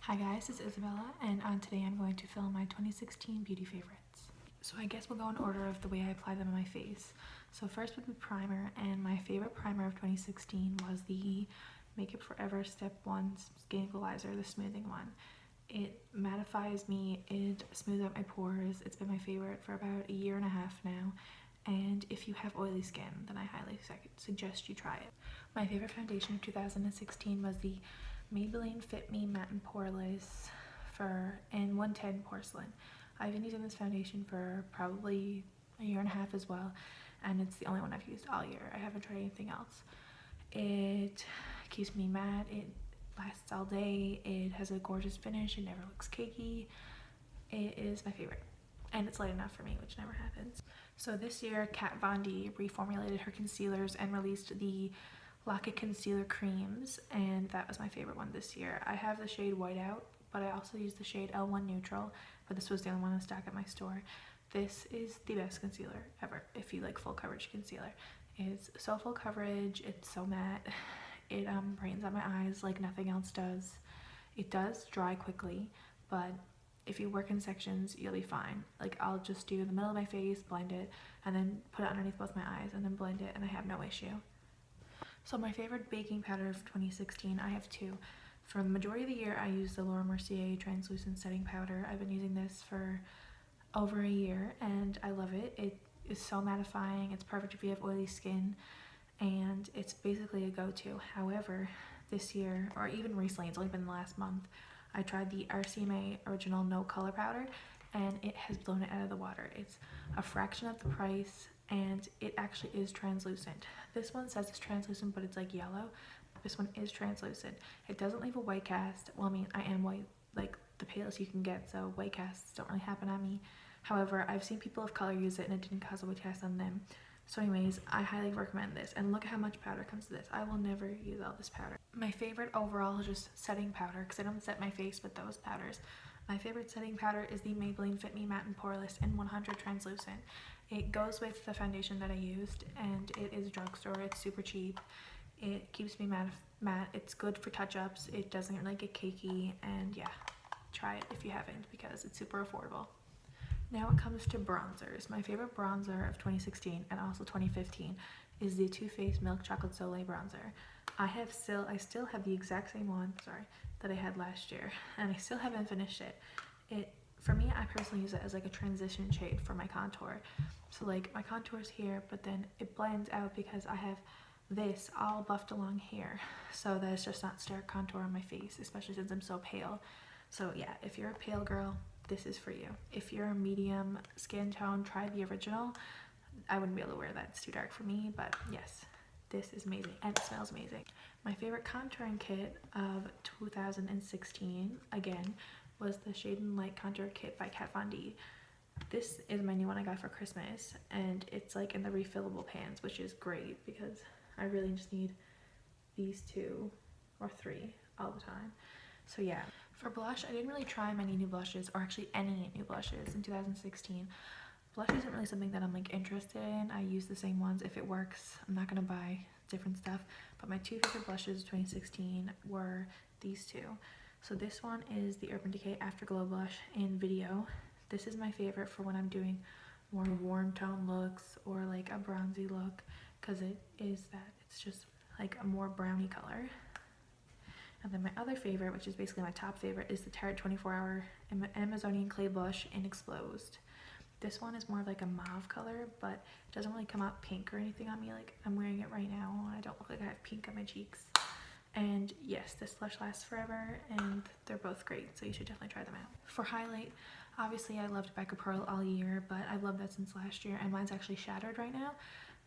Hi guys, it's Isabella, and today I'm going to film my 2016 beauty favorites. So I guess we'll go in order of the way I apply them on my face. So first would be primer, and my favorite primer of 2016 was the Makeup Forever Step 1 Skin Equalizer, the smoothing one. It mattifies me, it smooths out my pores. It's been my favorite for about a year and a half now. And if you have oily skin, then I highly suggest you try it. My favorite foundation of 2016 was the Maybelline Fit Me Matte and Poreless in 110 Porcelain. I've been using this foundation for probably a year and a half as well, and it's the only one I've used all year. I haven't tried anything else. It keeps me matte, it lasts all day, it has a gorgeous finish, it never looks cakey. It is my favorite, and it's light enough for me, which never happens. So this year, Kat Von D reformulated her concealers and released the Locket concealer creams, and that was my favorite one this year. I have the shade Whiteout, but I also use the shade L1 Neutral, but this was the only one in stock at my store. This is the best concealer ever if you like full coverage concealer. It's so full coverage, it's so matte, it brightens up my eyes like nothing else does. It does dry quickly, but if you work in sections, you'll be fine. Like, I'll just do the middle of my face, blend it, and then put it underneath both my eyes, and then blend it, and I have no issue. So my favorite baking powder of 2016, I have two. For the majority of the year, I use the Laura Mercier Translucent Setting Powder. I've been using this for over a year, and I love it. It is so mattifying, it's perfect if you have oily skin, and it's basically a go-to. However, this year, or even recently, it's only been the last month, I tried the RCMA Original No Color Powder, and it has blown it out of the water. It's a fraction of the price, and it actually is translucent. This one says it's translucent, but it's like yellow. This one is translucent. It doesn't leave a white cast. Well, I mean, I am white, like the palest you can get, so white casts don't really happen on me. However, I've seen people of color use it and it didn't cause a white cast on them. So anyways, I highly recommend this, and look at how much powder comes to this. I will never use all this powder. My favorite overall is just setting powder, because I don't set my face with those powders. My favorite setting powder is the Maybelline Fit Me Matte and Poreless in 100 Translucent. It goes with the foundation that I used, and it is drugstore. It's super cheap. It keeps me matte. It's good for touch-ups. It doesn't really get cakey, and yeah, try it if you haven't, because it's super affordable. Now it comes to bronzers. My favorite bronzer of 2016 and also 2015 is the Too Faced Milk Chocolate Soleil bronzer. I still have the exact same one, that I had last year, and I still haven't finished it. For me, I personally use it as like a transition shade for my contour. So like my contour's here, but then it blends out because I have this all buffed along here, so that it's just not stark contour on my face, especially since I'm so pale. So yeah, if you're a pale girl, this is for you. If you're a medium skin tone, try the original. I wouldn't be able to wear that, it's too dark for me, but yes, this is amazing, and it smells amazing. My favorite contouring kit of 2016, again, was the Shade and Light Contour Kit by Kat Von D. This is my new one I got for Christmas, and it's like in the refillable pans, which is great because I really just need these 2 or 3 all the time. So yeah. For blush, I didn't really try many new blushes, or actually any new blushes in 2016. Blush isn't really something that I'm like interested in. I use the same ones if it works. I'm not gonna buy different stuff. But my 2 favorite blushes of 2016 were these 2. So this one is the Urban Decay Afterglow blush in Video. This is my favorite for when I'm doing more warm tone looks or like a bronzy look, because it's just like a more brownie color. And then my other favorite, which is basically my top favorite, is the Tarte 24-Hour Amazonian Clay Blush in Exposed. This one is more of like a mauve color, but it doesn't really come out pink or anything on me. Like, I'm wearing it right now, and I don't look like I have pink on my cheeks. And yes, this blush lasts forever, and they're both great, so you should definitely try them out. For highlight, obviously I loved Becca Pearl all year, but I've loved that since last year, and mine's actually shattered right now.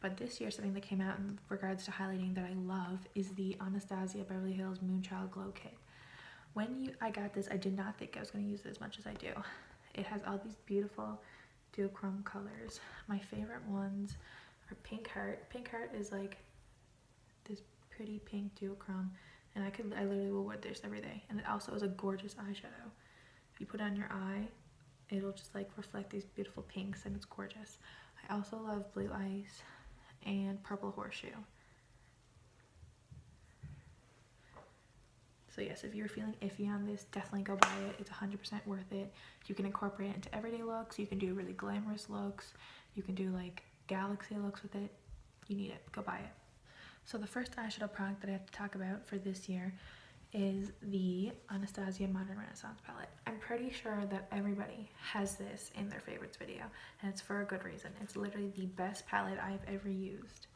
But this year, something that came out in regards to highlighting that I love is the Anastasia Beverly Hills Moonchild Glow Kit. When I got this, I did not think I was going to use it as much as I do. It has all these beautiful duochrome colors. My favorite ones are Pink Heart. Pink Heart is like this pretty pink duochrome, and I literally will wear this every day. And it also is a gorgeous eyeshadow. If you put it on your eye, it'll just like reflect these beautiful pinks, and it's gorgeous. I also love Blue Ice and Purple Horseshoe. So yes, if you're feeling iffy on this, definitely go buy it. It's 100% worth it. You can incorporate it into everyday looks. You can do really glamorous looks. You can do like galaxy looks with it. You need it. Go buy it. So the first eyeshadow product that I have to talk about for this year is the Anastasia Modern Renaissance palette. I'm pretty sure that everybody has this in their favorites video, and it's for a good reason. It's literally the best palette I've ever used.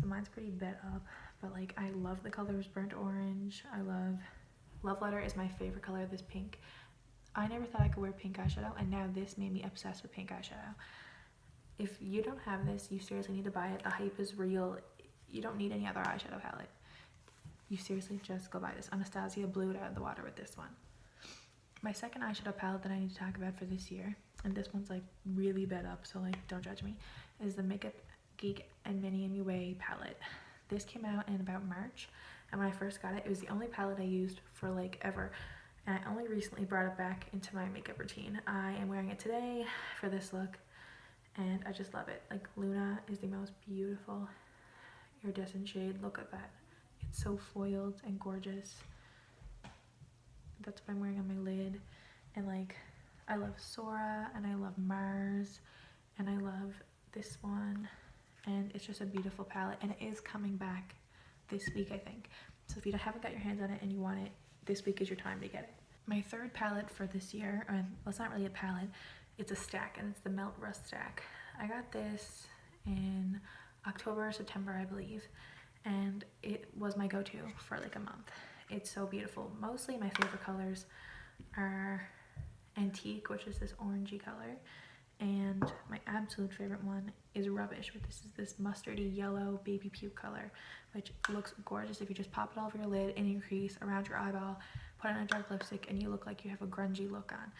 So mine's pretty bit up, but like I love the colors burnt orange. I love letter is my favorite color, this pink. I never thought I could wear pink eyeshadow, and now this made me obsessed with pink eyeshadow. If you don't have this, you seriously need to buy it. The hype is real. You don't need any other eyeshadow palette. You seriously just go buy this. Anastasia blew it out of the water with this one. My second eyeshadow palette that I need to talk about for this year, and this one's like really bit up, so like don't judge me, is the Makeup Geek and Mini MUA palette. This came out in about March, and when I first got it, it was the only palette I used for like ever, and I only recently brought it back into my makeup routine. I am wearing it today for this look, and I just love it. Like Luna is the most beautiful iridescent shade. Look at that. It's so foiled and gorgeous. That's what I'm wearing on my lid. And like, I love Sora, and I love Mars, and I love this one. And it's just a beautiful palette, and it is coming back this week, I think. So if you haven't got your hands on it and you want it, this week is your time to get it. My third palette for this year, well, it's not really a palette, it's a stack, and it's the Melt Rust stack. I got this in October or September, I believe, and it was my go-to for like a month. It's so beautiful. Mostly my favorite colors are Antique, which is this orangey color, and my absolute favorite one is Rubbish, but this is this mustardy yellow baby puke color, which looks gorgeous if you just pop it all over your lid, in your crease, around your eyeball, put on a dark lipstick, and you look like you have a grungy look on.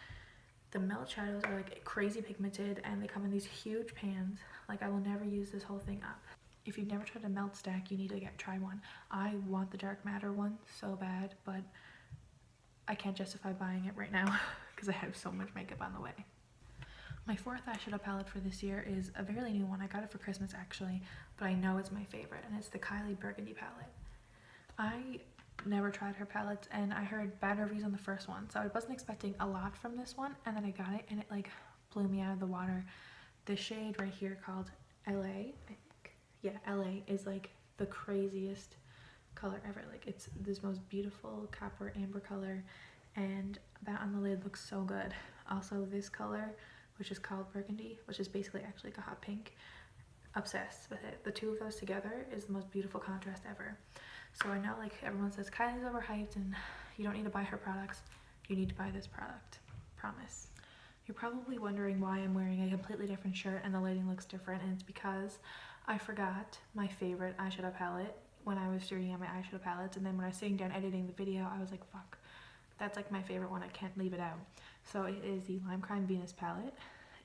The melt shadows are like crazy pigmented, and they come in these huge pans. Like I will never use this whole thing up. If you've never tried a melt stack, you need to try one. I want the dark matter one so bad, but I can't justify buying it right now because I have so much makeup on the way. My fourth eyeshadow palette for this year is a fairly new one. I got it for Christmas actually, but I know it's my favorite, and it's the Kylie Burgundy palette. I never tried her palettes, and I heard bad reviews on the first one, so I wasn't expecting a lot from this one, and then I got it and it like blew me out of the water. This shade right here called LA, I think. Yeah, LA is like the craziest color ever. Like it's this most beautiful copper amber color, and that on the lid looks so good. Also this color, which is called Burgundy, which is basically actually like a hot pink, obsessed with it. The two of those together is the most beautiful contrast ever. So I know like everyone says Kylie's overhyped and you don't need to buy her products. You need to buy this product, promise. You're probably wondering why I'm wearing a completely different shirt and the lighting looks different, and it's because I forgot my favorite eyeshadow palette when I was doing my eyeshadow palettes, and then when I was sitting down editing the video, I was like, fuck, that's like my favorite one, I can't leave it out. So it is the Lime Crime Venus palette.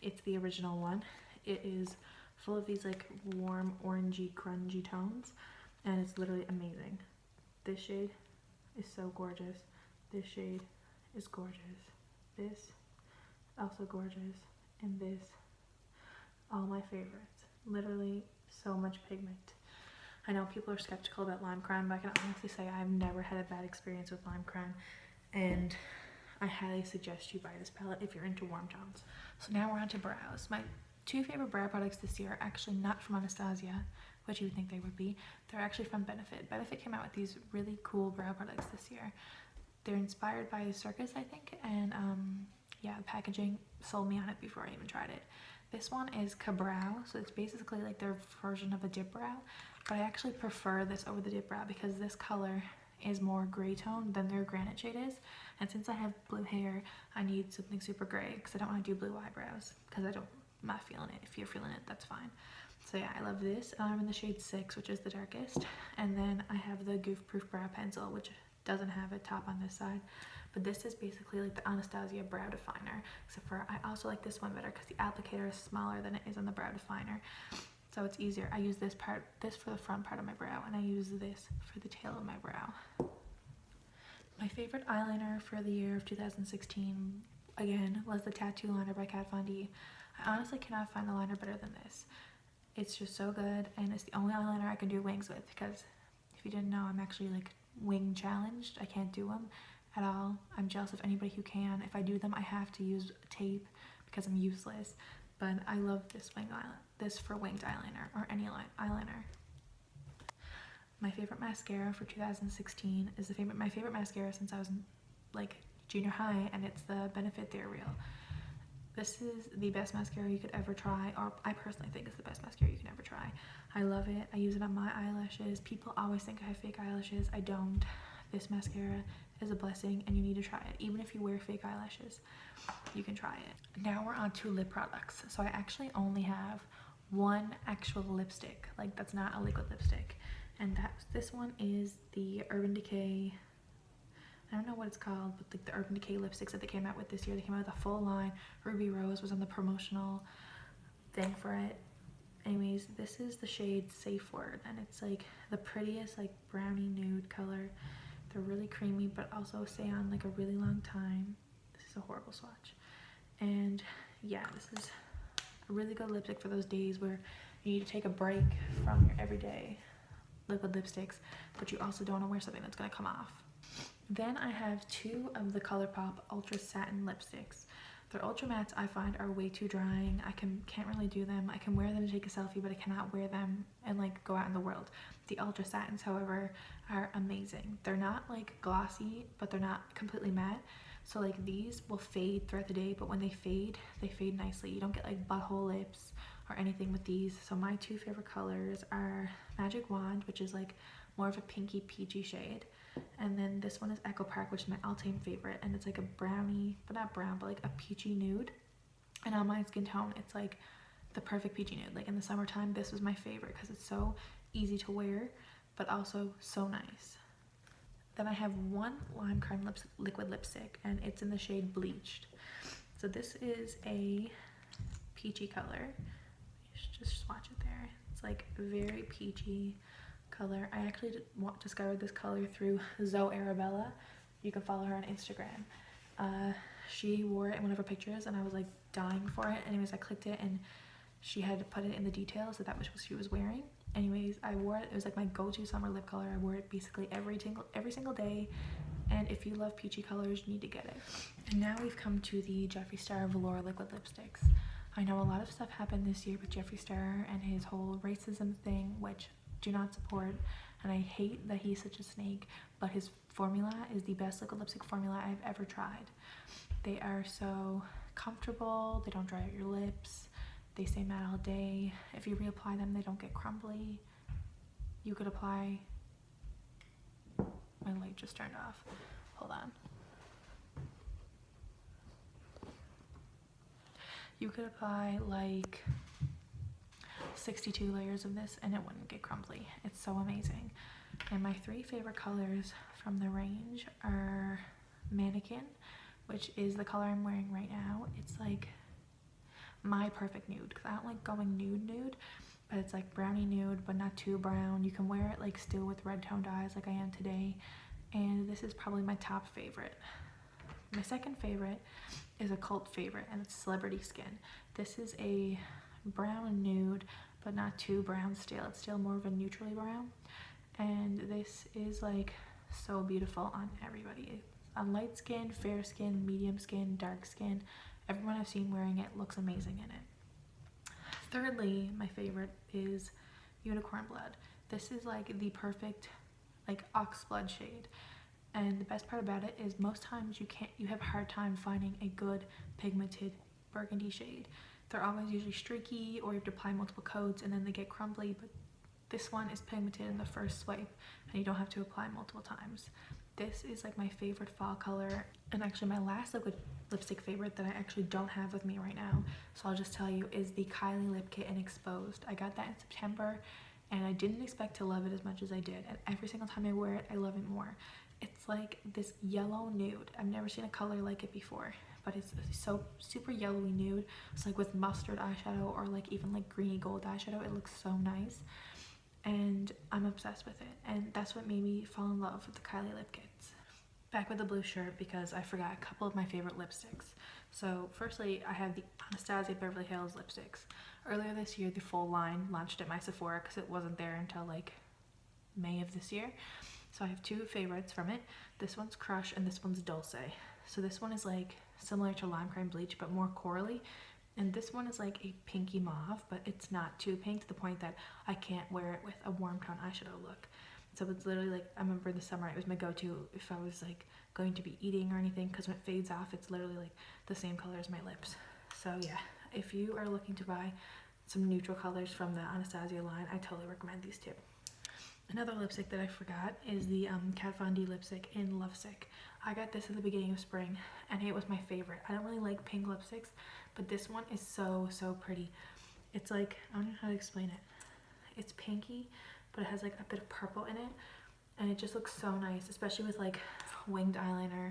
It's the original one. It is full of these like warm orangey grungy tones, and it's literally amazing. This shade is so gorgeous. This shade is gorgeous. This, also gorgeous. And this, all my favorites. Literally so much pigment. I know people are skeptical about Lime Crime, but I can honestly say I've never had a bad experience with Lime Crime, and I highly suggest you buy this palette if you're into warm tones. So now we're on to brows. My two favorite brow products this year are actually not from Anastasia, which you would think they would be. They're actually from Benefit. Benefit came out with these really cool brow products this year. They're inspired by the circus, I think, and yeah, the packaging sold me on it before I even tried it. This one is Ka-Brow, so it's basically like their version of a dip brow, but I actually prefer this over the dip brow because this color is more gray tone than their granite shade is, and since I have blue hair, I need something super gray because I don't want to do blue eyebrows because I'm not feeling it. If you're feeling it, that's fine. So yeah, I love this. I'm in the shade 6, which is the darkest, and then I have the Goof Proof Brow Pencil, which doesn't have a top on this side, but this is basically like the Anastasia brow definer, except for I also like this one better because the applicator is smaller than it is on the brow definer, so it's easier. I use this for the front part of my brow, and I use this for the tail of my brow. My favorite eyeliner for the year of 2016, again, was the Tattoo Liner by Kat Von D. I honestly cannot find a liner better than this. It's just so good, and it's the only eyeliner I can do wings with because if you didn't know, I'm actually like wing challenged. I can't do them at all. I'm jealous of anybody who can. If I do them, I have to use tape because I'm useless. But I love this this for winged eyeliner or any eyeliner. My favorite mascara for 2016 is my favorite mascara since I was in like junior high, and it's the Benefit They're Real. This is the best mascara you could ever try, or I personally think it's the best mascara you can ever try. I love it. I use it on my eyelashes. People always think I have fake eyelashes. I don't. This mascara is a blessing, and you need to try it. Even if you wear fake eyelashes, you can try it. Now we're on to lip products. So I actually only have one actual lipstick, like that's not a liquid lipstick, and this one is the Urban Decay. I don't know what it's called, but like the Urban Decay lipsticks that they came out with this year. They came out with a full line. Ruby Rose was on the promotional thing for it. Anyways, this is the shade Safe Word, and it's like the prettiest like brownie nude color. They're really creamy, but also stay on like a really long time. This is a horrible swatch. And yeah, this is a really good lipstick for those days where you need to take a break from your everyday liquid lipsticks, but you also don't want to wear something that's going to come off. Then I have two of the ColourPop Ultra Satin lipsticks. Their Ultra Mattes I find are way too drying. I can't really do them. I can wear them to take a selfie, but I cannot wear them and like go out in the world. The Ultra Satins, however, are amazing. They're not like glossy, but they're not completely matte. So like these will fade throughout the day, but when they fade nicely. You don't get like butthole lips or anything with these. So my two favorite colors are Magic Wand, which is like more of a pinky peachy shade, and then this one is Echo Park, which is my all-time favorite, and it's like a brownie, but not brown, but like a peachy nude. And on my skin tone, it's like the perfect peachy nude. Like in the summertime, this was my favorite because it's so easy to wear, but also so nice. Then I have one Lime Crime liquid lipstick, and it's in the shade Bleached. So this is a peachy color. You should just swatch it there. It's like very peachy color. I actually discovered this color through Zoe Arabella. You can follow her on Instagram. She wore it in one of her pictures, and I was like dying for it. Anyways, I clicked it, and she had put it in the details, so that was what she was wearing. Anyways, I wore it. It was like my go-to summer lip color. I wore it basically every single day, and if you love peachy colors, you need to get it. And now we've come to the Jeffree Star Velour liquid lipsticks. I know a lot of stuff happened this year with Jeffree Star and his whole racism thing, which do not support, and I hate that he's such a snake, but his formula is the best liquid lipstick formula I've ever tried. They are so comfortable. They don't dry out your lips. They stay matte all day. If you reapply them, they don't get crumbly. You could apply... My light just turned off. Hold on. You could apply like 62 layers of this and it wouldn't get crumbly. It's so amazing. And my three favorite colors from the range are Mannequin, which is the color I'm wearing right now. It's like my perfect nude, because I don't like going nude, but it's like brownie nude, but not too brown. You can wear it like still with red toned eyes like I am today. And this is probably my top favorite. My second favorite is a cult favorite, and it's Celebrity Skin. This is a brown nude, but not too brown still. It's still more of a neutrally brown. And this is like so beautiful on everybody. On light skin, fair skin, medium skin, dark skin. Everyone I've seen wearing it looks amazing in it. Thirdly, my favorite is Unicorn Blood. This is like the perfect like ox blood shade. And the best part about it is most times you have a hard time finding a good pigmented burgundy shade. They're always usually streaky, or you have to apply multiple coats and then they get crumbly, but this one is pigmented in the first swipe and you don't have to apply multiple times. This is like my favorite fall color, and actually my last liquid lipstick favorite that I actually don't have with me right now, so I'll just tell you, is the Kylie Lip Kit in Exposed. I got that in September and I didn't expect to love it as much as I did, and every single time I wear it I love it more. It's like this yellow nude. I've never seen a color like it before, but it's so super yellowy nude. It's like with mustard eyeshadow or like even like greeny gold eyeshadow. It looks so nice and I'm obsessed with it, and that's what made me fall in love with the Kylie Lip Kits. Back with the blue shirt because I forgot a couple of my favorite lipsticks. So firstly, I have the Anastasia Beverly Hills lipsticks. Earlier this year, the full line launched at my Sephora because it wasn't there until like May of this year. So I have two favorites from it. This one's Crush and this one's Dulce. So this one is like similar to Lime Crime Bleach but more corally, and this one is like a pinky mauve, but it's not too pink to the point that I can't wear it with a warm tone eyeshadow look. So it's literally like, I remember in the summer it was my go-to if I was like going to be eating or anything, because when it fades off it's literally like the same color as my lips. So yeah, if you are looking to buy some neutral colors from the Anastasia line, I totally recommend these two. Another lipstick that I forgot is the Kat Von D lipstick in Lovesick. I got this at the beginning of spring and it was my favorite. I don't really like pink lipsticks, but this one is so pretty. It's like, I don't know how to explain it. It's pinky, but it has like a bit of purple in it, and it just looks so nice, especially with like winged eyeliner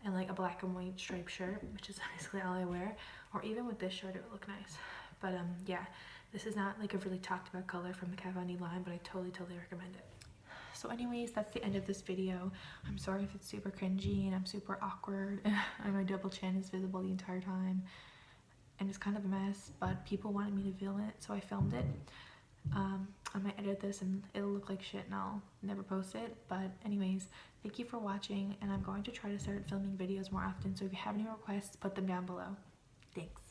and like a black and white striped shirt, which is basically all I wear, or even with this shirt it would look nice. But yeah, this is not like a really talked about color from the Kat Von D line, but I totally recommend it. So anyways, that's the end of this video. I'm sorry if it's super cringy and I'm super awkward and my double chin is visible the entire time and it's kind of a mess, but people wanted me to film it, so I filmed it. I might edit this and it'll look like shit and I'll never post it, but anyways, thank you for watching, and I'm going to try to start filming videos more often, so if you have any requests, put them down below. Thanks.